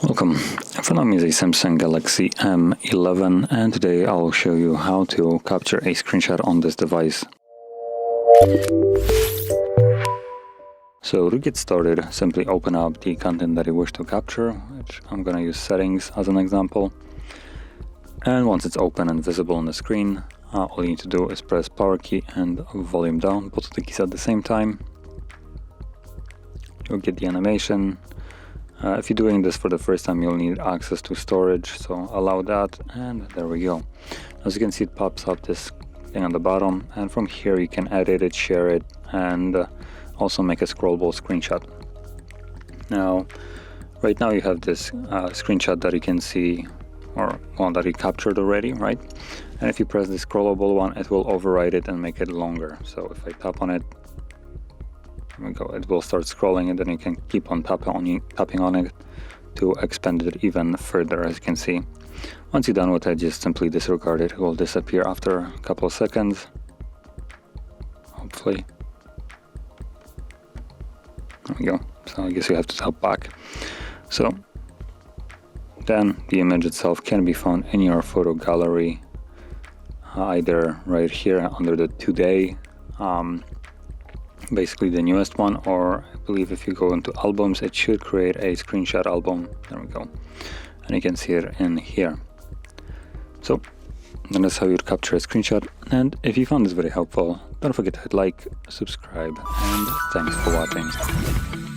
Welcome. In front of me is a Samsung Galaxy M11 and today I'll show you how to capture a screenshot on this device. So to get started, simply open up the content that you wish to capture, which I'm going to use settings as an example. And once it's open and visible on the screen, all you need to do is press power key and volume down, both of the keys at the same time. You'll get the animation. If you're doing this for the first time, you'll need access to storage, so allow that, and there we go. As you can see, it pops up this thing on the bottom, and from here you can edit it, share it, and also make a scrollable screenshot. Now, right now you have this screenshot that you can see, or one that you captured already, right? And if you press the scrollable one, it will override it and make it longer. So if I tap on it, there we go, it will start scrolling, and then you can keep on tapping on it to expand it even further. As you can see, once you're done with it, just simply disregard it. It will disappear after a couple of seconds, hopefully. There we go. So I guess you have to tap back. So then the image itself can be found in your photo gallery, either right here under the today, basically the newest one, or I believe if you go into albums, it should create a screenshot album. There we go, and you can see it in here. So that's how you'd capture a screenshot. And if you found this very helpful, don't forget to hit like, subscribe, and thanks for watching.